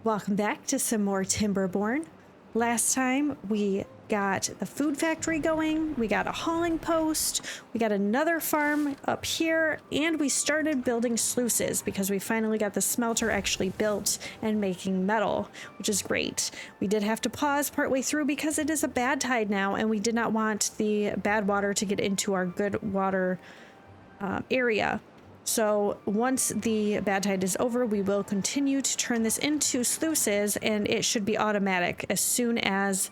Welcome back to some more Timberborn. Last time we got the food factory going, we got a hauling post, we got another farm up here, and we started building sluices because we finally got the smelter actually built and making metal, which is great. We did have to pause partway through because it is a bad tide now, and we did not want the bad water to get into our good water area. So once the bad tide is over, we will continue to turn this into sluices, and it should be automatic. As soon as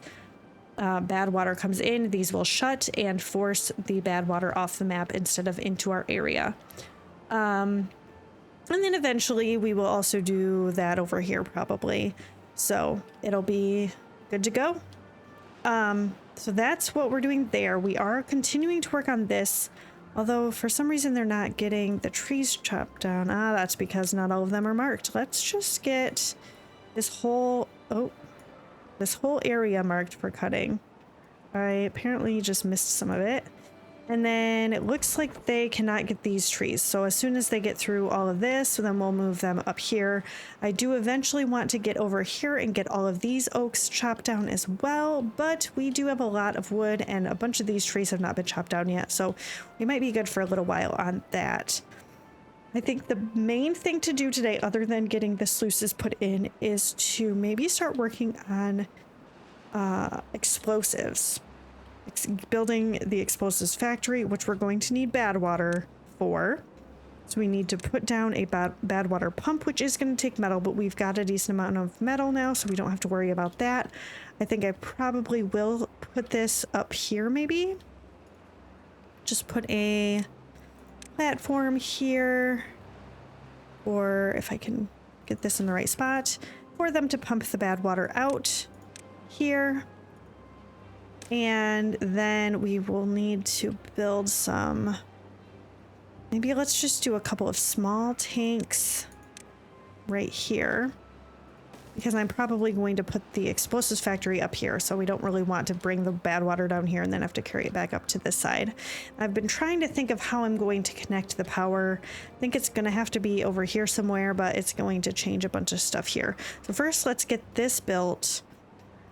bad water comes in, these will shut and force the bad water off the map instead of into our area. And then eventually we will also do that over here probably. So it'll be good to go. So that's what we're doing there. We are continuing to work on this. Although, for some reason, they're not getting the trees chopped down. That's because not all of them are marked. Let's just get this whole area marked for cutting. I apparently just missed some of it. And then it looks like they cannot get these trees. So as soon as they get through all of this, then we'll move them up here. I do eventually want to get over here and get all of these oaks chopped down as well. But we do have a lot of wood and a bunch of these trees have not been chopped down yet. So we might be good for a little while on that. I think the main thing to do today, other than getting the sluices put in, is to maybe start working on explosives. Building the explosives factory, which we're going to need bad water for. So we need to put down a bad water pump, which is going to take metal, but we've got a decent amount of metal now, so we don't have to worry about that. I think I probably will put this up here, maybe. Just put a platform here, or if I can get this in the right spot, for them to pump the bad water out here. And then we will need to build some, maybe let's just do a couple of small tanks right here, because I'm probably going to put the explosives factory up here, so we don't really want to bring the bad water down here and then have to carry it back up to this side. I've been trying to think of how I'm going to connect the power. I think it's going to have to be over here somewhere, but it's going to change a bunch of stuff here. So first, let's get this built.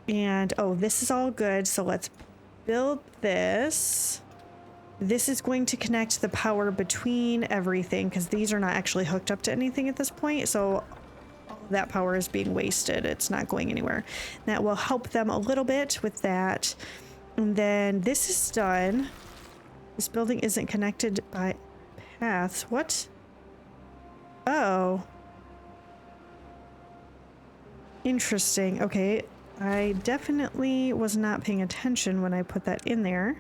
And oh, this is all good, so let's build this. This is going to connect the power between everything, because these are not actually hooked up to anything at this point, so all of that power is being wasted. It's not going anywhere. That will help them a little bit with that. And then this is done. This building isn't connected by paths. What? Oh. Interesting. Okay. I definitely was not paying attention when I put that in there.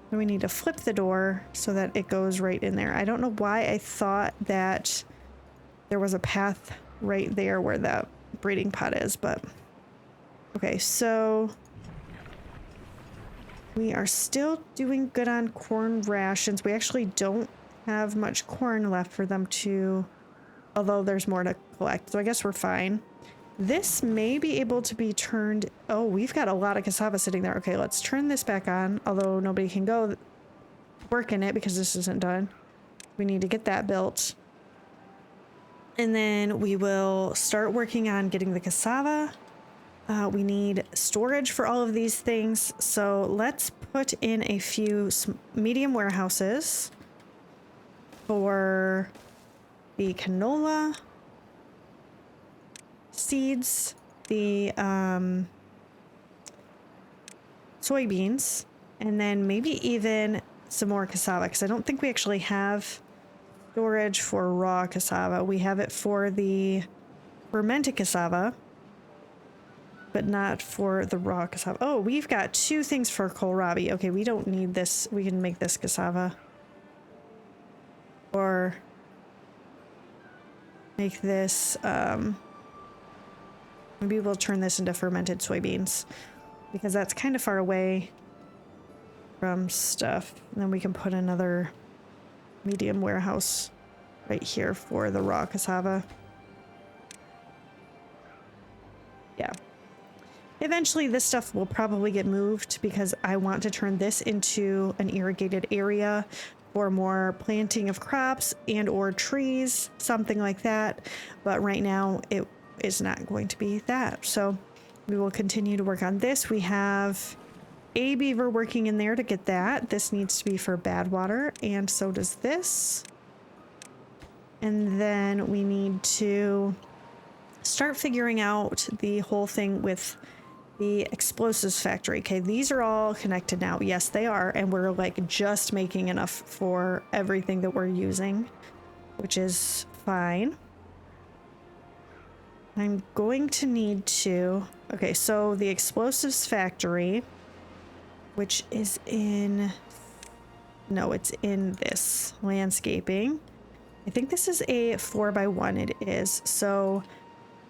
And we need to flip the door so that it goes right in there. I don't know why I thought that there was a path right there where that breeding pot is, but okay, so we are still doing good on corn rations. We actually don't have much corn left for them to, although there's more to collect, so I guess we're fine. This may be able to be turned. Oh, we've got a lot of cassava sitting there. Okay, let's turn this back on, although nobody can go work in it because this isn't done. We need to get that built. And then we will start working on getting the cassava. We need storage for all of these things. So let's put in a few medium warehouses for the canola seeds, the soybeans, and then maybe even some more cassava, because I don't think we actually have storage for raw cassava. We have it for the fermented cassava, but not for the raw cassava. Oh, we've got two things for kohlrabi. Okay, we don't need this. We can make this cassava. Or make this, maybe we'll turn this into fermented soybeans, because that's kind of far away from stuff. And then we can put another medium warehouse right here for the raw cassava. Yeah. Eventually this stuff will probably get moved, because I want to turn this into an irrigated area for more planting of crops and or trees, something like that. But right now is not going to be that. So we will continue to work on this. We have a beaver working in there to get that. This needs to be for badwater, and so does this. And then we need to start figuring out the whole thing with the explosives factory. Okay, these are all connected now. Yes, they are. And we're like just making enough for everything that we're using, which is fine. I'm going to need to... Okay, so the explosives factory, which is in... No, it's in this landscaping. I think this is a 4x1. It is. So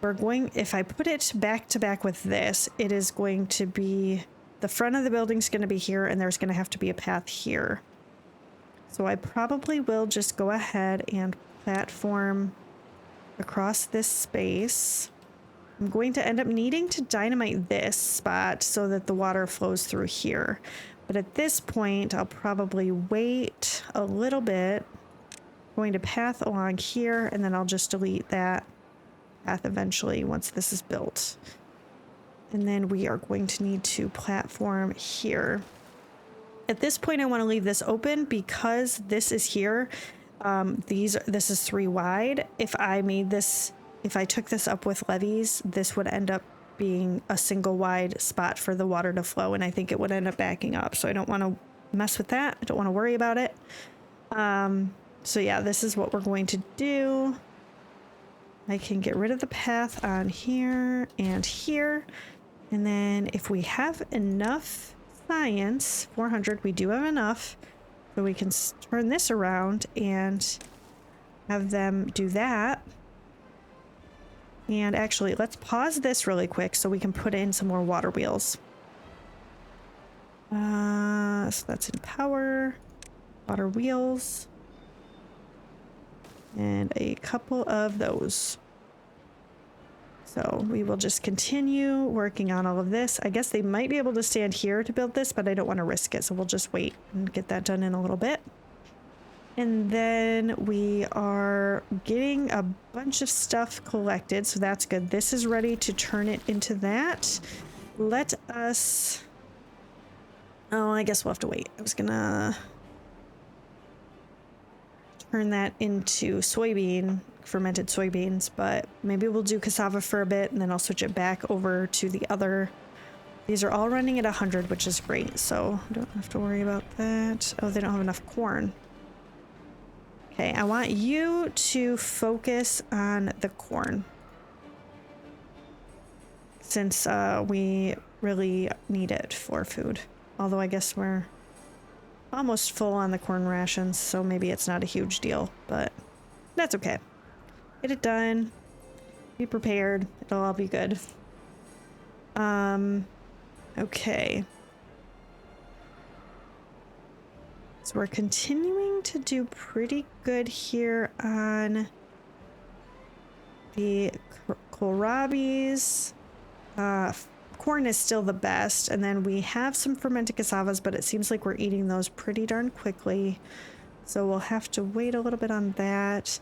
we're going... If I put it back to back with this, it is going to be... The front of the building's going to be here, and there's going to have to be a path here. So I probably will just go ahead and platform across this space. I'm going to end up needing to dynamite this spot so that the water flows through here. But at this point, I'll probably wait a little bit. I'm going to path along here, and then I'll just delete that path eventually once this is built. And then we are going to need to platform here. At this point, I want to leave this open because this is here. This is 3 wide. If I took this up with levees, this would end up being a single wide spot for the water to flow, and I think it would end up backing up. So I don't want to mess with that. I don't want to worry about it. So yeah, this is what we're going to do. I can get rid of the path on here and here. And then if we have enough science, 400, we do have enough. So we can turn this around and have them do that. And actually, let's pause this really quick so we can put in some more water wheels. So that's in power, water wheels, and a couple of those. So we will just continue working on all of this. I guess they might be able to stand here to build this, but I don't want to risk it. So we'll just wait and get that done in a little bit. And then we are getting a bunch of stuff collected. So that's good. This is ready to turn it into that. Let us... Oh, I guess we'll have to wait. I was gonna turn that into fermented soybeans, but maybe we'll do cassava for a bit and then I'll switch it back over to the other. These are all running at 100, which is great, so I don't have to worry about that. Oh, they don't have enough corn. Okay, I want you to focus on the corn, since we really need it for food. Although I guess we're almost full on the corn rations, so maybe it's not a huge deal, but that's okay. Get it done. Be prepared. It'll all be good. Okay. So we're continuing to do pretty good here on the kohlrabies. Corn is still the best, and then we have some fermented cassavas, but it seems like we're eating those pretty darn quickly. So we'll have to wait a little bit on that.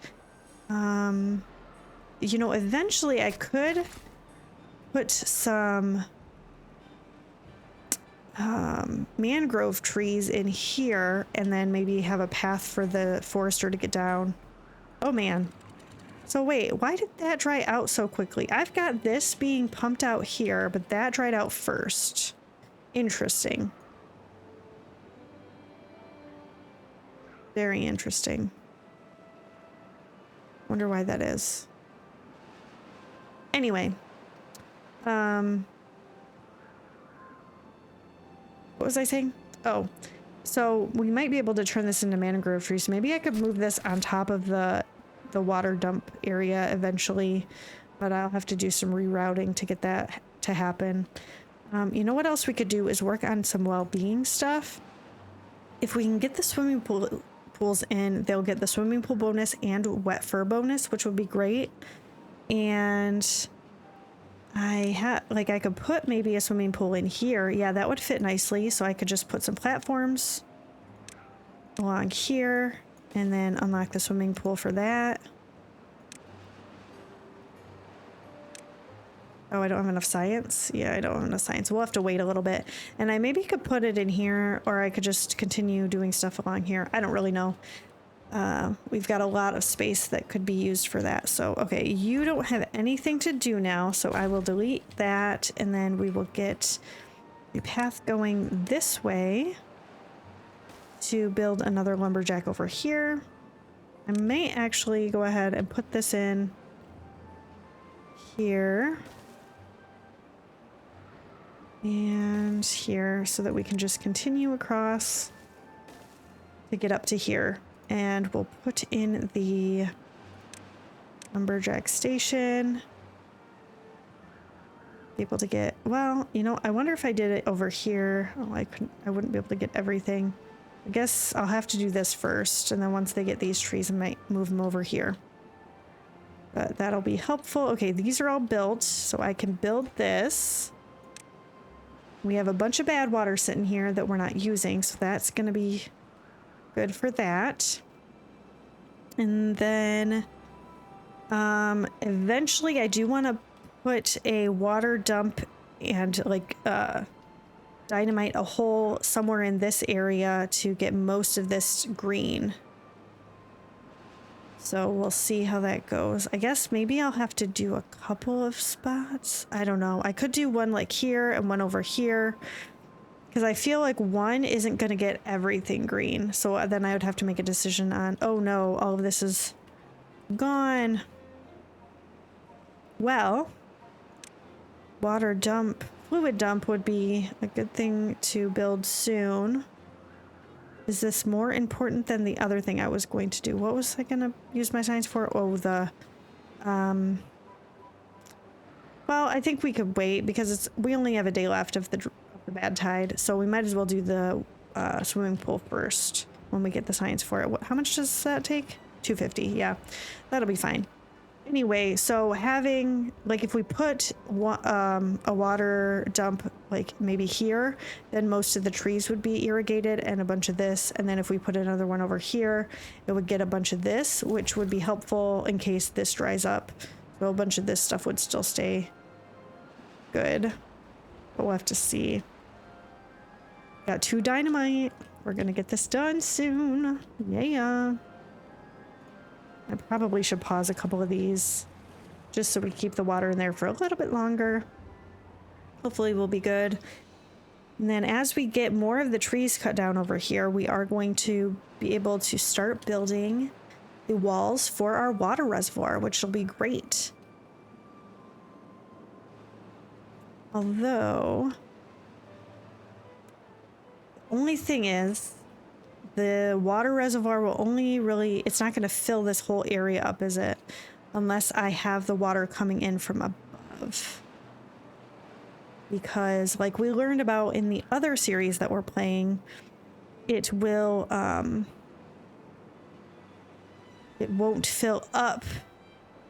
You know, eventually I could put some mangrove trees in here and then maybe have a path for the forester to get down. Oh man. So wait, why did that dry out so quickly? I've got this being pumped out here, but that dried out first. Interesting. Very interesting. Wonder why that is. Anyway. What was I saying? Oh, so we might be able to turn this into mangrove trees. Maybe I could move this on top of the water dump area eventually, but I'll have to do some rerouting to get that to happen. You know what else we could do is work on some well-being stuff. If we can get the swimming pools in, they'll get the swimming pool bonus and wet fur bonus, which would be great. And I could put maybe a swimming pool in here. Yeah, that would fit nicely. So I could just put some platforms along here and then unlock the swimming pool for that. Oh, I don't have enough science? Yeah, I don't have enough science. We'll have to wait a little bit. And I maybe could put it in here, or I could just continue doing stuff along here. I don't really know. We've got a lot of space that could be used for that. So, okay, you don't have anything to do now, so I will delete that, and then we will get a path going this way to build another lumberjack over here. I may actually go ahead and put this in here and here so that we can just continue across to get up to here. And we'll put in the lumberjack station. Be able to get, well, you know, I wonder if I did it over here. Oh, I wouldn't be able to get everything. I guess I'll have to do this first, and then once they get these trees, I might move them over here. But that'll be helpful. Okay, these are all built, so I can build this. We have a bunch of badwater sitting here that we're not using, so that's going to be good for that. And then eventually I do want to put a water dump and like dynamite a hole somewhere in this area to get most of this green. So we'll see how that goes. I guess maybe I'll have to do a couple of spots. I don't know. I could do one like here and one over here, because I feel like one isn't going to get everything green. So then I would have to make a decision on, oh no, all of this is gone. Well, water dump, fluid dump would be a good thing to build soon. Is this more important than the other thing I was going to do? What was I going to use my science for? Oh, the, well, I think we could wait because we only have a day left of the bad tide, so we might as well do the swimming pool first when we get the science for it. How much does that take? 250. Yeah, that'll be fine. Anyway, so having, like, if we put a water dump like maybe here, then most of the trees would be irrigated and a bunch of this, and then if we put another one over here, it would get a bunch of this, which would be helpful in case this dries up. So a bunch of this stuff would still stay good, but we'll have to see. Got 2 dynamite. We're gonna get this done soon. Yeah. I probably should pause a couple of these just so we keep the water in there for a little bit longer. Hopefully we'll be good. And then as we get more of the trees cut down over here, we are going to be able to start building the walls for our water reservoir, which will be great. Although, the only thing is, the water reservoir will only really, it's not going to fill this whole area up, is it? Unless I have the water coming in from above. Because like we learned about in the other series that we're playing, it will, it won't fill up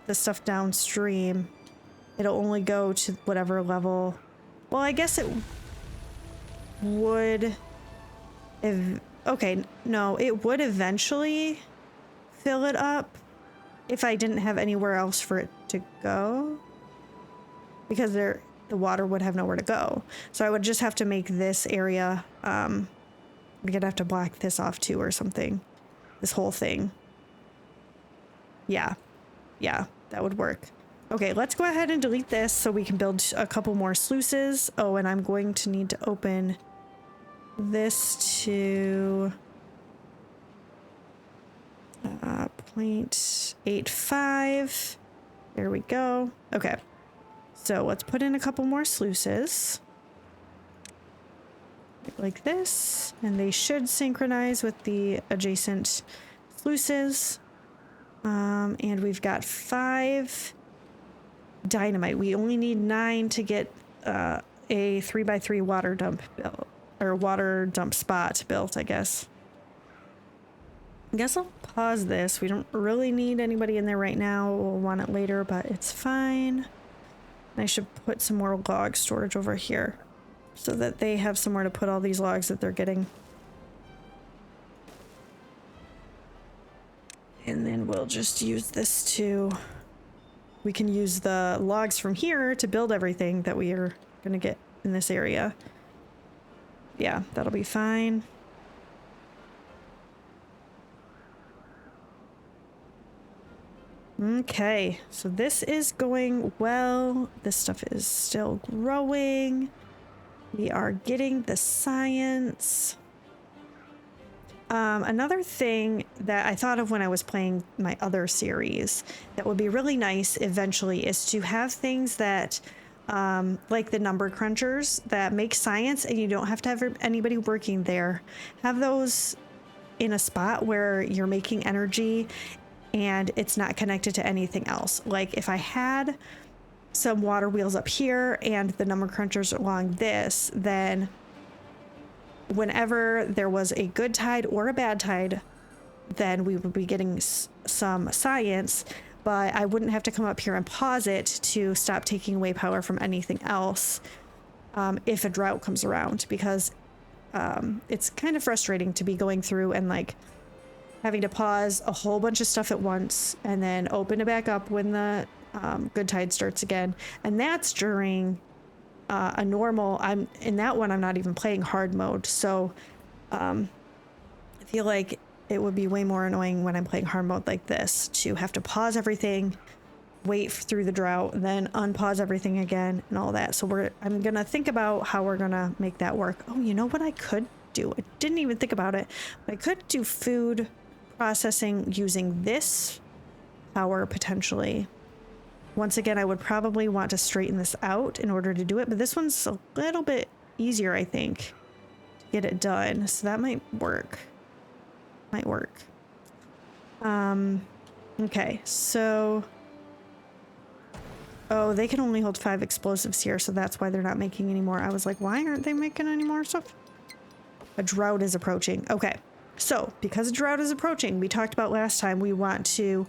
the stuff downstream. It'll only go to whatever level. Well, I guess it would, okay, no, it would eventually fill it up if I didn't have anywhere else for it to go, because the water would have nowhere to go. So I would just have to make this area, I'm gonna have to block this off too or something, this whole thing. Yeah, that would work. Okay, let's go ahead and delete this so we can build a couple more sluices. Oh, and I'm going to need to open this to 0.85. There we go. Okay, so let's put in a couple more sluices like this, and they should synchronize with the adjacent sluices. And we've got 5 dynamite. We only need 9 to get a 3x3 water dump built, or water dump spot built, I guess. I guess I'll pause this. We don't really need anybody in there right now. We'll want it later, but it's fine. I should put some more log storage over here so that they have somewhere to put all these logs that they're getting. And then we'll just use this to we can use the logs from here to build everything that we are gonna get in this area. Yeah, that'll be fine. Okay, so this is going well. This stuff is still growing. We are getting the science. Another thing that I thought of when I was playing my other series that would be really nice eventually is to have things that, like the number crunchers that make science and you don't have to have anybody working there. Have those in a spot where you're making energy and it's not connected to anything else. Like if I had some water wheels up here and the number crunchers along this, then whenever there was a good tide or a bad tide, then we would be getting some science, but I wouldn't have to come up here and pause it to stop taking away power from anything else if a drought comes around, because it's kind of frustrating to be going through and like having to pause a whole bunch of stuff at once and then open it back up when the good tide starts again. And that's during a normal, I'm in that one, I'm not even playing hard mode. So I feel like it would be way more annoying when I'm playing hard mode like this to have to pause everything, wait through the drought, then unpause everything again and all that. So I'm going to think about how we're going to make that work. Oh, you know what I could do? I didn't even think about it. But I could do food processing using this power potentially. Once again, I would probably want to straighten this out in order to do it, but this one's a little bit easier, I think, to get it done. So that might work. Might work. Okay, so... Oh, they can only hold 5 explosives here, so that's why they're not making any more. I was like, why aren't they making any more stuff? A drought is approaching. Okay, so because a drought is approaching, we talked about last time, we want to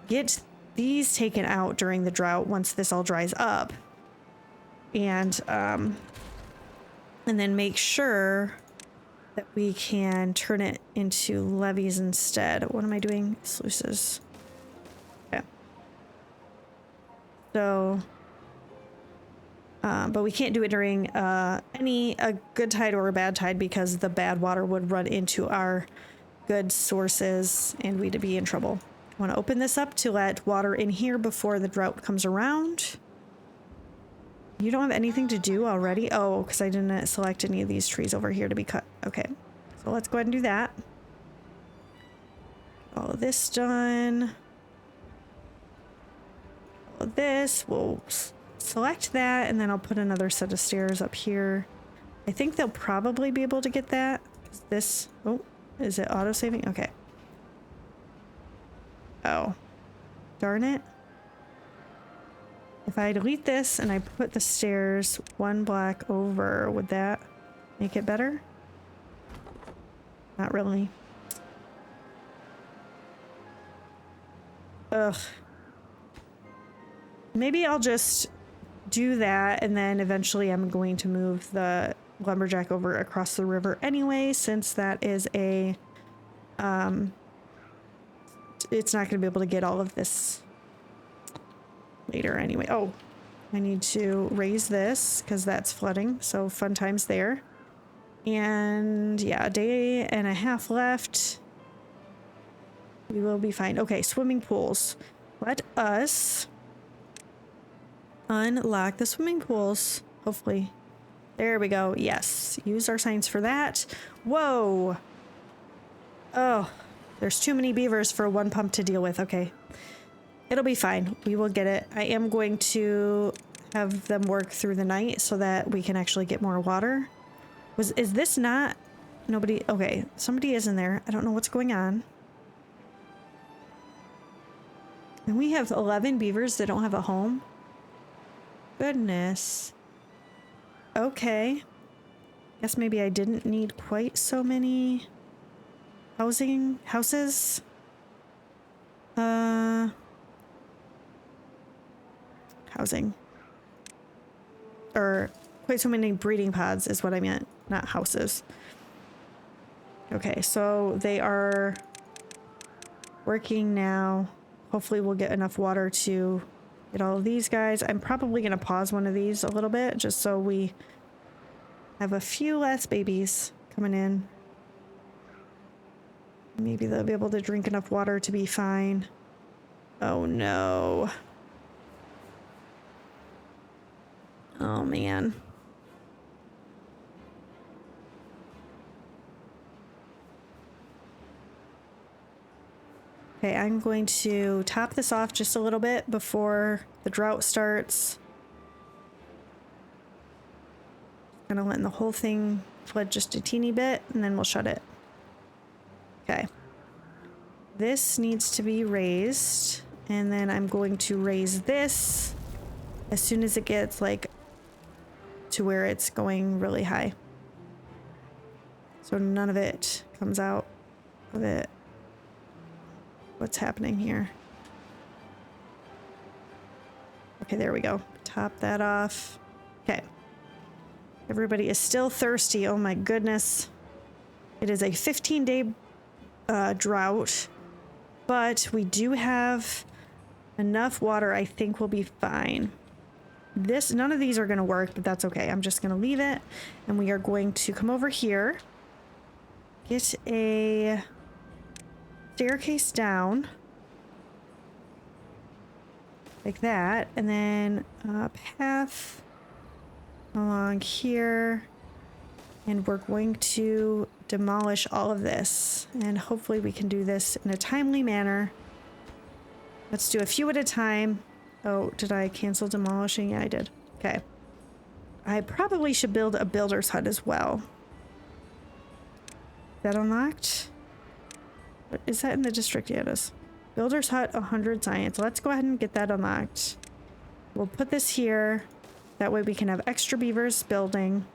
get these taken out during the drought once this all dries up, and then make sure that we can turn it into levees instead. What am I doing? Sluices. Okay. So, but we can't do it during a good tide or a bad tide because the bad water would run into our good sources and we'd be in trouble. I want to open this up to let water in here before the drought comes around. You don't have anything to do already? Oh, because I didn't select any of these trees over here to be cut. Okay, so let's go ahead and do that. All of this done. All of this, we'll select that, and then I'll put another set of stairs up here. I think they'll probably be able to get that. This, oh, is it auto-saving? Okay. Oh, darn it. If I delete this and I put the stairs 1 block over, would that make it better? Not really. Ugh. Maybe I'll just do that and then eventually I'm going to move the lumberjack over across the river anyway, since that is a, it's not going to be able to get all of this later anyway. Oh, I need to raise this because that's flooding. So fun times there. And yeah, a day and a half left. We will be fine. Okay, swimming pools. Let us unlock the swimming pools. Hopefully. There we go. Yes. Use our signs for that. Whoa. Oh. There's too many beavers for one pump to deal with. Okay. It'll be fine. We will get it. I am going to have them work through the night so that we can actually get more water. Is this not... Nobody... Okay. Somebody is in there. I don't know what's going on. And we have 11 beavers that don't have a home. Goodness. Okay. Guess maybe I didn't need quite so many... houses. Housing. Or quite so many breeding pods is what I meant, not houses. Okay, so they are working now. Hopefully we'll get enough water to Get all of these guys. I'm probably going to pause one of these a little bit just so we have a few less babies coming in. Maybe they'll be able to drink enough water to be fine. Oh no. Oh man. Okay, I'm going to top this off just a little bit before the drought starts. Gonna let the whole thing flood just a teeny bit and then we'll shut it. Okay. This needs to be raised, and then I'm going to raise this as soon as it gets like to where it's going really high. So none of it comes out of it. What's happening here? Okay, there we go. Top that off. Okay. Everybody is still thirsty. Oh my goodness. It is a 15-day drought, but we do have enough water. I think we'll be fine. None of these are going to work, but that's okay. I'm just going to leave it, and we are going to come over here, get a staircase down like that, and then a path along here, and we're going to demolish all of this, and hopefully we can do this in a timely manner. Let's do a few at a time. Oh, did I cancel demolishing? Yeah, I did. Okay. I probably should build a builder's hut as well. Is that unlocked? What, is that in the district? Yeah, it is. Builder's hut, 100 science. Let's go ahead and get that unlocked. We'll put this here. That way we can have extra beavers building.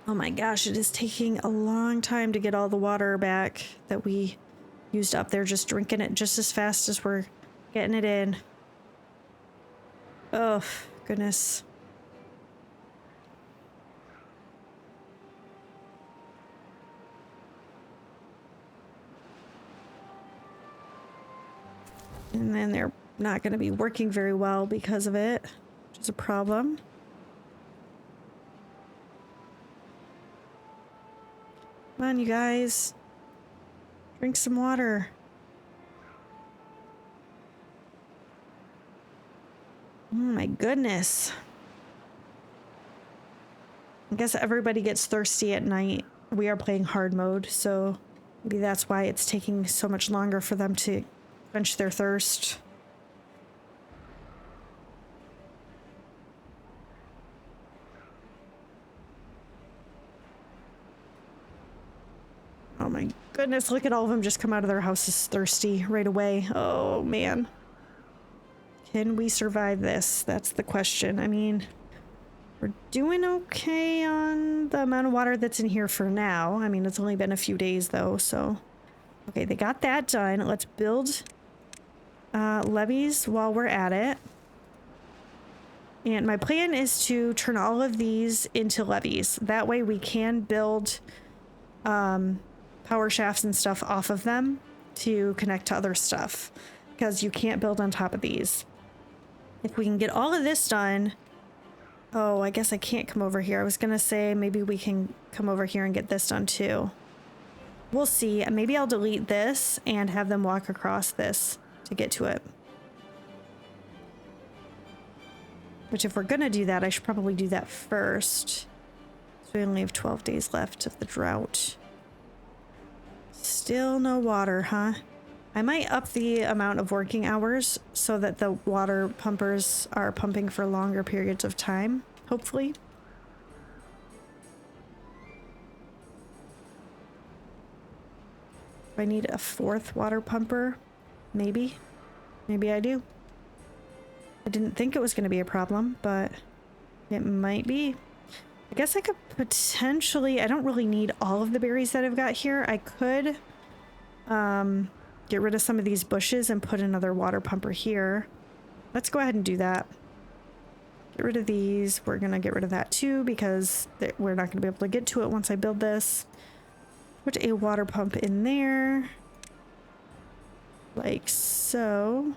Oh my gosh, it is taking a long time to get all the water back that we used up. They're just drinking it just as fast as we're getting it in. Oh, goodness. And then they're not going to be working very well because of it, which is a problem. Come on, you guys. Drink some water. Oh my goodness. I guess everybody gets thirsty at night. We are playing hard mode, so maybe that's why it's taking so much longer for them to quench their thirst. Oh my goodness, look at all of them just come out of their houses thirsty right away. Oh man. Can we survive this? That's the question. I mean, we're doing okay on the amount of water that's in here for now. I mean, it's only been a few days though, so. Okay, they got that done. Let's build levees while we're at it. And my plan is to turn all of these into levees. That way we can build power shafts and stuff off of them to connect to other stuff, because you can't build on top of these. If we can get all of this done. Oh, I guess I can't come over here. I was gonna say maybe we can come over here and get this done too. We'll see. Maybe I'll delete this and have them walk across this to get to it. Which, if we're gonna do that, I should probably do that first. So we only have 12 days left of the drought. Still no water, huh? I might up the amount of working hours so that the water pumpers are pumping for longer periods of time, hopefully. I need a 4th water pumper, maybe. Maybe I do. I didn't think it was going to be a problem, but it might be. I guess I could potentially, I don't really need all of the berries that I've got here. I could get rid of some of these bushes and put another water pumper here. Let's go ahead and do that. Get rid of these. We're going to get rid of that too, because we're not going to be able to get to it once I build this. Put a water pump in there. Like so.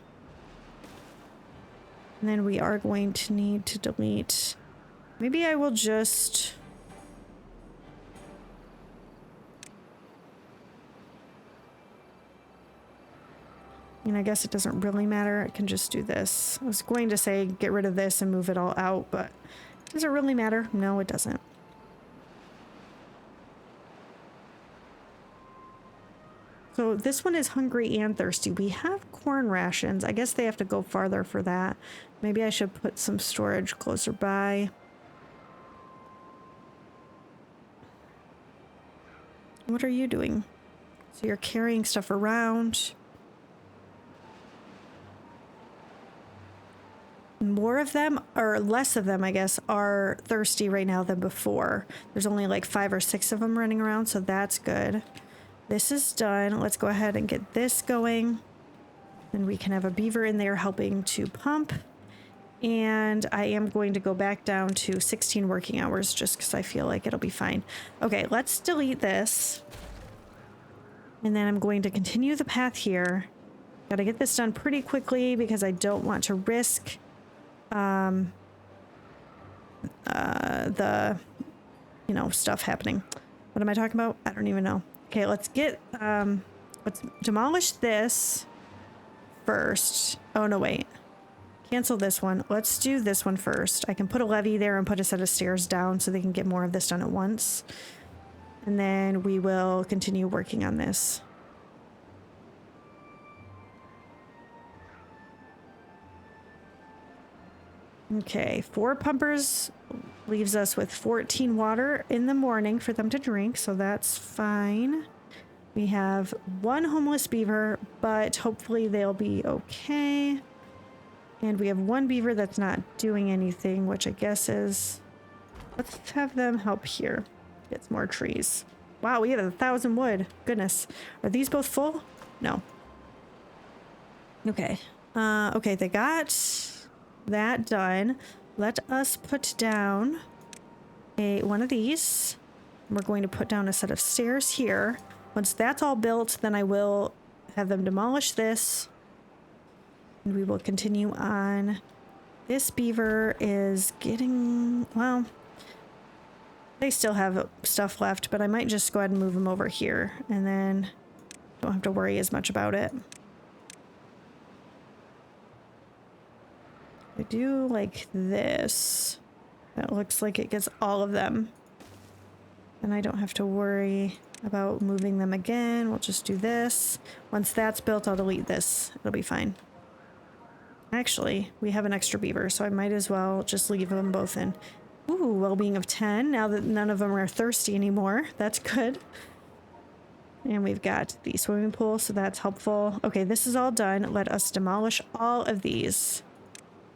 And then we are going to need to delete. Maybe I will just... I mean, I guess it doesn't really matter. I can just do this. I was going to say get rid of this and move it all out, but does it really matter? No, it doesn't. So this one is hungry and thirsty. We have corn rations. I guess they have to go farther for that. Maybe I should put some storage closer by. What are you doing? So you're carrying stuff around. More of them, or less of them, I guess, are thirsty right now than before. There's only like 5 or 6 of them running around, so that's good. This is done. Let's go ahead and get this going. And we can have a beaver in there helping to pump. And I am going to go back down to 16 working hours just because I feel like it'll be fine. Okay, let's delete this. And then I'm going to continue the path here. Got to get this done pretty quickly because I don't want to risk the, you know, stuff happening. What am I talking about? I don't even know. Okay, let's get, let's demolish this first. Oh, no, wait. Cancel this one. Let's do this one first. I can put a levee there and put a set of stairs down so they can get more of this done at once. And then we will continue working on this. Okay, 4 pumpers leaves us with 14 water in the morning for them to drink, so that's fine. We have 1 homeless beaver, but hopefully they'll be okay. And we have 1 beaver that's not doing anything, which I guess is... Let's have them help here. Get some more trees. Wow, we have 1,000 wood. Goodness. Are these both full? No. Okay. Okay, they got that done. Let us put down one of these. We're going to put down a set of stairs here. Once that's all built, then I will have them demolish this. And we will continue on. This beaver is getting, well, they still have stuff left, but I might just go ahead and move them over here and then don't have to worry as much about it. I do like this. That looks like it gets all of them. And I don't have to worry about moving them again. We'll just do this. Once that's built, I'll delete this. It'll be fine. Actually, we have an extra beaver, so I might as well just leave them both in. Ooh, well-being of 10, now that none of them are thirsty anymore. That's good. And we've got the swimming pool, so that's helpful. Okay, this is all done. Let us demolish all of these.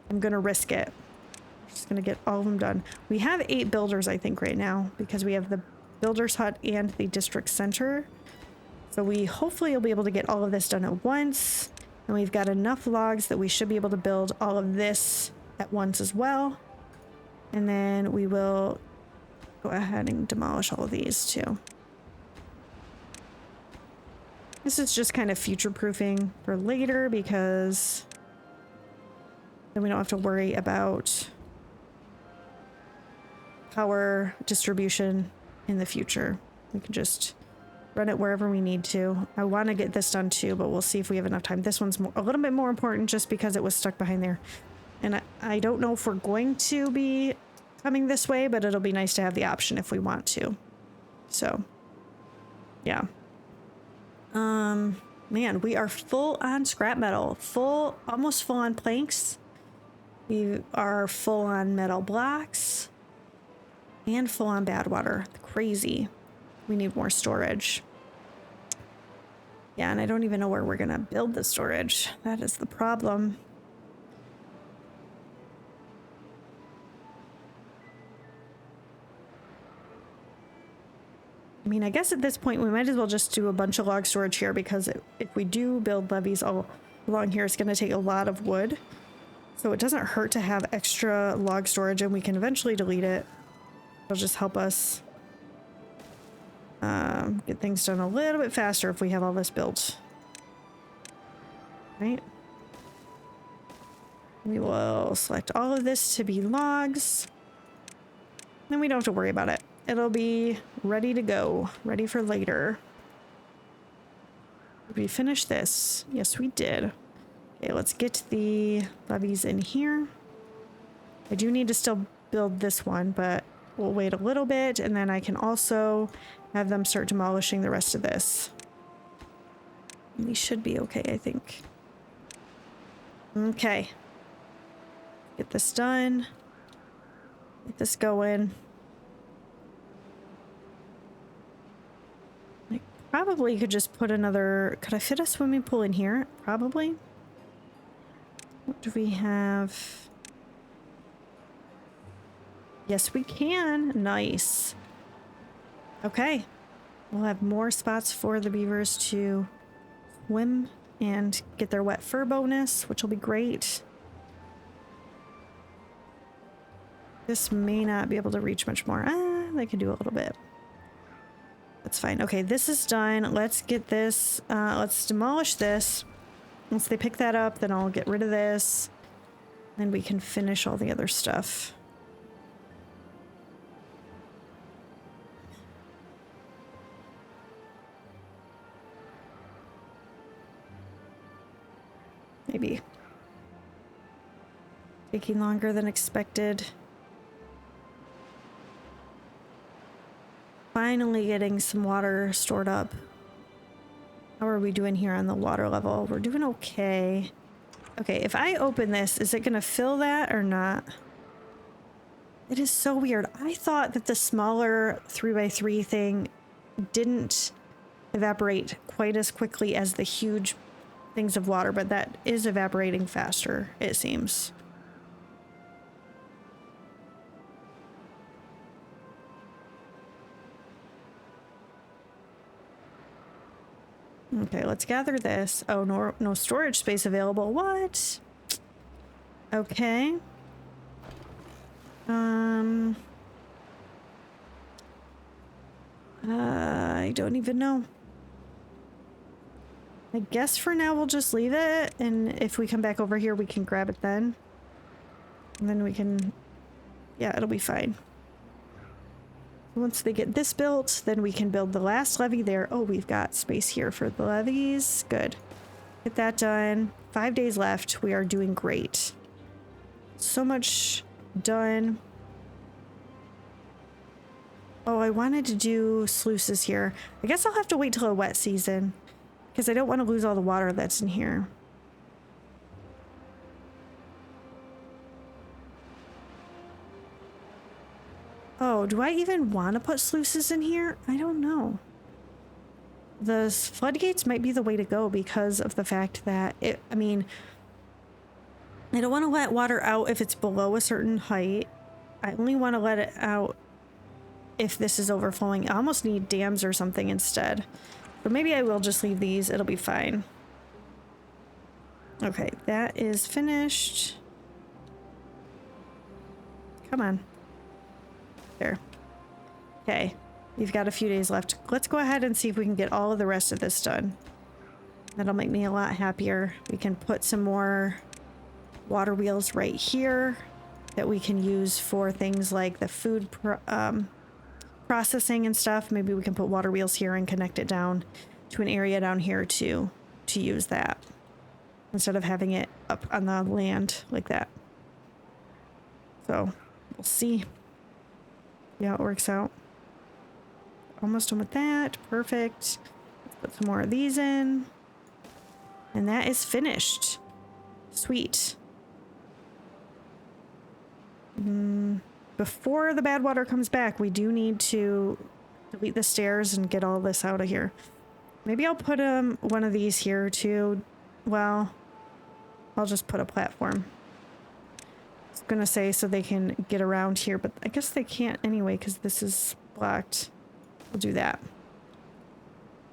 I'm gonna risk it. I'm just gonna get all of them done. We have 8 builders, I think, right now, because we have the builder's hut and the district center. So we hopefully will be able to get all of this done at once. And we've got enough logs that we should be able to build all of this at once as well. And then we will go ahead and demolish all of these too. This is just kind of future-proofing for later because then we don't have to worry about power distribution in the future. We can just run it wherever we need to. I want to get this done too, but we'll see if we have enough time. This one's a little bit more important just because it was stuck behind there. And I don't know if we're going to be coming this way, but it'll be nice to have the option if we want to. So, yeah. Man, we are full on scrap metal. Almost full on planks. We are full on metal blocks. And full on badwater. Crazy. We need more storage. Yeah, and I don't even know where we're gonna build the storage. That is the problem. I mean, I guess at this point we might as well just do a bunch of log storage here because if we do build levees all along here, it's gonna take a lot of wood. So it doesn't hurt to have extra log storage, and we can eventually delete it. It'll just help us get things done a little bit faster if we have all this built. Right? We will select all of this to be logs. Then we don't have to worry about it. It'll be ready to go, ready for later. Did we finish this? Yes, we did. Okay, let's get the levees in here. I do need to still build this one, but we'll wait a little bit, and then I can also have them start demolishing the rest of this. We should be okay, I think. Okay. Get this done. Get this going. I probably could just put another... Could I fit a swimming pool in here? Probably. What do we have? Yes, we can. Nice. Okay. We'll have more spots for the beavers to swim and get their wet fur bonus, which will be great. This may not be able to reach much more. They can do a little bit. That's fine. Okay, this is done. Let's get this. Let's demolish this. Once they pick that up, then I'll get rid of this. Then we can finish all the other stuff. Maybe. Taking longer than expected. Finally getting some water stored up. How are we doing here on the water level? We're doing okay. Okay, if I open this, is it gonna fill that or not? It is so weird. I thought that the smaller 3x3 thing didn't evaporate quite as quickly as the huge things of water, but that is evaporating faster, it seems. Okay, let's gather this. Oh, no storage space available. What? Okay. I don't even know. I guess for now we'll just leave it, and if we come back over here we can grab it then. And then we can... Yeah, it'll be fine. Once they get this built, then we can build the last levee there. Oh, we've got space here for the levees. Good. Get that done. 5 days left. We are doing great. So much done. Oh, I wanted to do sluices here. I guess I'll have to wait till a wet season, because I don't want to lose all the water that's in here. Oh, do I even want to put sluices in here? I don't know. The floodgates might be the way to go because of the fact that I mean, I don't want to let water out if it's below a certain height. I only want to let it out if this is overflowing. I almost need dams or something instead. But maybe I will just leave these. It'll be fine. Okay, that is finished. Come on. There. Okay, we've got a few days left. Let's go ahead and see if we can get all of the rest of this done. That'll make me a lot happier. We can put some more water wheels right here that we can use for things like the food processing and stuff. Maybe we can put water wheels here and connect it down to an area down here to use that instead of having it up on the land like that. So we'll see. Yeah, it works out. Almost done with that. Perfect. Let's put some more of these in. And that is finished. Sweet. Before the badwater comes back, we do need to delete the stairs and get all this out of here. Maybe I'll put one of these here too. Well, I'll just put a platform. Gonna say so they can get around here, but I guess they can't anyway because this is blocked. We'll do that.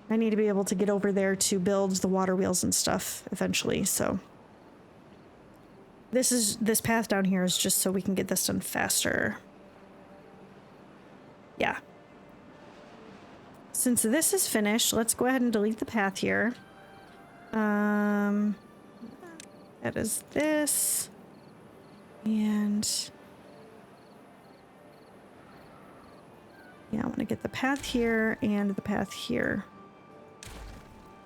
I need to be able to get over there to build the water wheels and stuff eventually, so this path down here is just so we can get this done faster. Yeah. Since this is finished, let's go ahead and delete the path here. That is this. And yeah, I want to get the path here and the path here.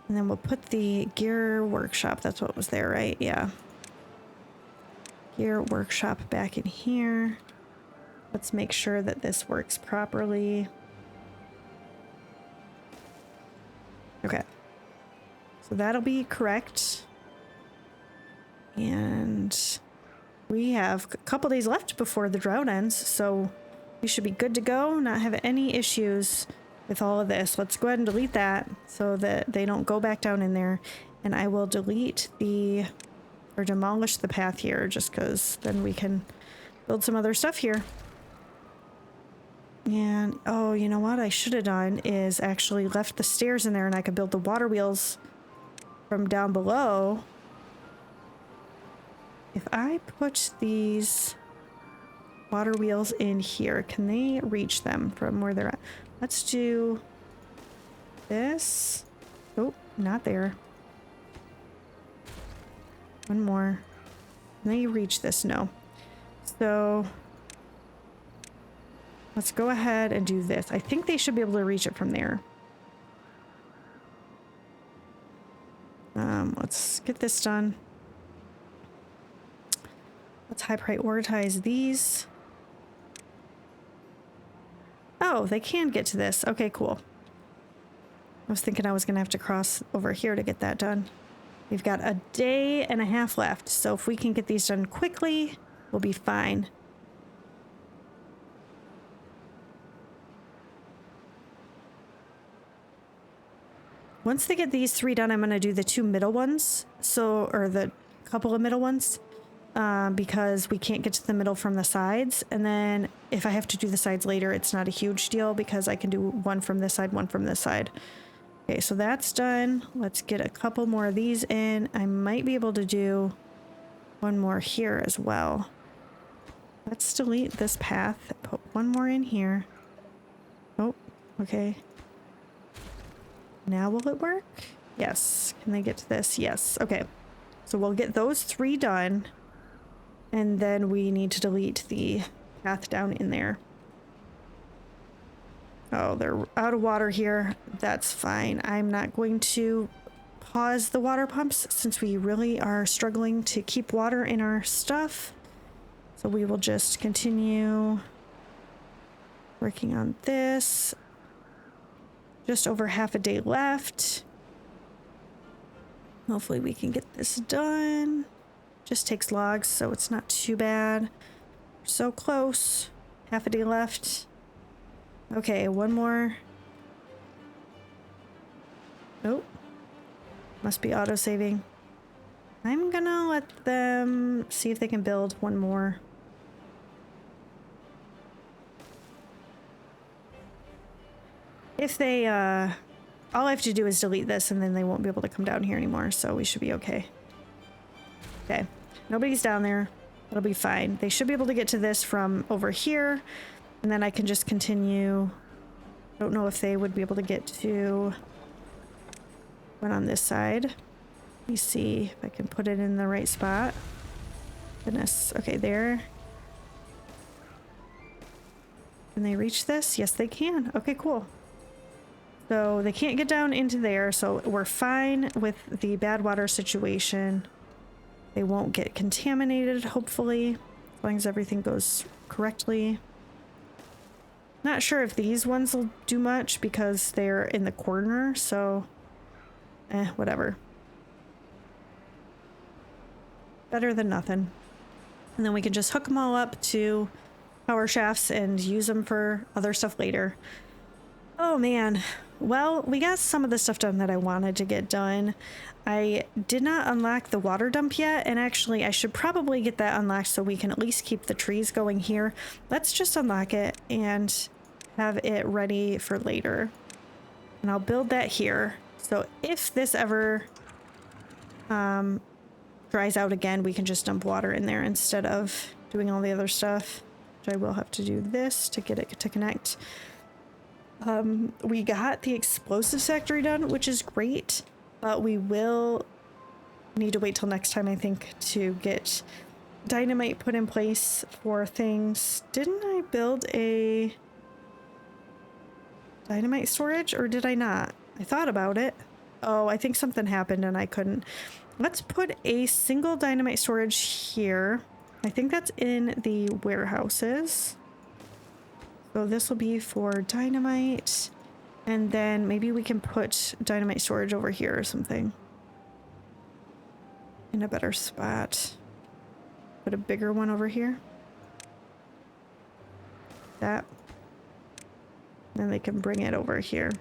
And then we'll put the gear workshop. That's what was there, right? Yeah. Gear workshop back in here. Let's make sure that this works properly. Okay. So that'll be correct. And we have a couple days left before the drought ends, so we should be good to go, not have any issues with all of this. Let's go ahead and delete that so that they don't go back down in there. And I will delete or demolish the path here just because then we can build some other stuff here. And, oh, you know what I should have done is actually left the stairs in there and I could build the water wheels from down below. If I put these water wheels in here, can they reach them from where they're at? Let's do this. Oh, not there. One more. Can they reach this? No. So let's go ahead and do this. I think they should be able to reach it from there. Let's get this done. Let's high prioritize these. Oh, they can get to this. Okay, cool. I was thinking I was going to have to cross over here to get that done. We've got a day and a half left, so if we can get these done quickly, we'll be fine. Once they get these 3 done, I'm going to do the 2 middle ones, or the couple of middle ones, because we can't get to the middle from the sides. And then if I have to do the sides later, it's not a huge deal because I can do one from this side, one from this side. Okay, so that's done. Let's get a couple more of these in. I might be able to do one more here as well. Let's delete this path. Put one more in here. Oh, okay. Now will it work? Yes. Can they get to this? Yes. Okay. So we'll get those 3 done. And then we need to delete the path down in there. Oh, they're out of water here. That's fine. I'm not going to pause the water pumps since we really are struggling to keep water in our stuff. So we will just continue working on this. Just over half a day left. Hopefully we can get this done. Just takes logs, so it's not too bad. We're so close. Half a day left. Okay, one more. Nope. Must be auto-saving. I'm gonna let them see if they can build one more. If they, all I have to do is delete this and then they won't be able to come down here anymore, so we should be okay. Okay, nobody's down there. It'll be fine. They should be able to get to this from over here, and then I can just continue. Don't know if they would be able to get to one on this side. Let me see if I can put it in the right spot. Goodness. Okay, there. Can they reach this? Yes, they can. Okay, cool. So they can't get down into there, so we're fine with the bad water situation. They won't get contaminated, hopefully, as long as everything goes correctly. Not sure if these ones will do much because they're in the corner, so whatever. Better than nothing. And then we can just hook them all up to power shafts and use them for other stuff later. Oh man. Well, we got some of the stuff done that I wanted to get done. I did not unlock the water dump yet, and actually I should probably get that unlocked so we can at least keep the trees going here. Let's just unlock it and have it ready for later. And I'll build that here. So if this ever dries out again, we can just dump water in there instead of doing all the other stuff. Which I will have to do this to get it to connect. We got the explosives factory done, which is great, but we will need to wait till next time, I think, to get dynamite put in place for things. Didn't I build a dynamite storage, or did I not? I thought about it. Oh, I think something happened and I couldn't. Let's put a single dynamite storage here. I think that's in the warehouses. So this will be for dynamite. And then maybe we can put dynamite storage over here or something. In a better spot. Put a bigger one over here. That. Then they can bring it over here.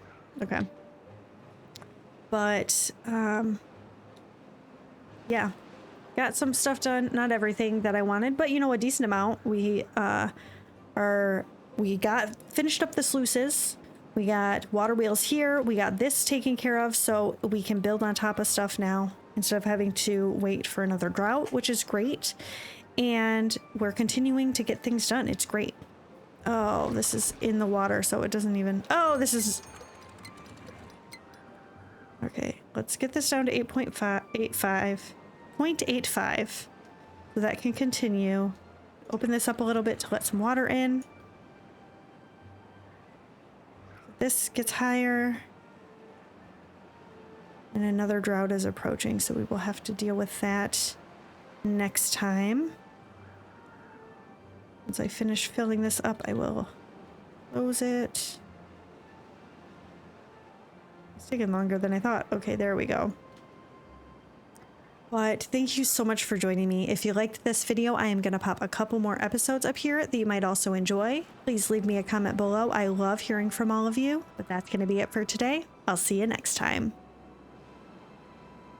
Okay. But, yeah. Got some stuff done. Not everything that I wanted, but you know, a decent amount. We got finished up the sluices. We got water wheels here. We got this taken care of, so we can build on top of stuff now instead of having to wait for another drought, which is great. And we're continuing to get things done. It's great. Oh, this is in the water, so it doesn't even... Oh, this is... Okay, let's get this down to 0.85, so that can continue. Open this up a little bit to let some water in. This gets higher. And another drought is approaching, so we will have to deal with that next time. Once I finish filling this up, I will close it. It's taking longer than I thought. Okay, there we go. But thank you so much for joining me. If you liked this video, I am going to pop a couple more episodes up here that you might also enjoy. Please leave me a comment below. I love hearing from all of you. But that's going to be it for today. I'll see you next time.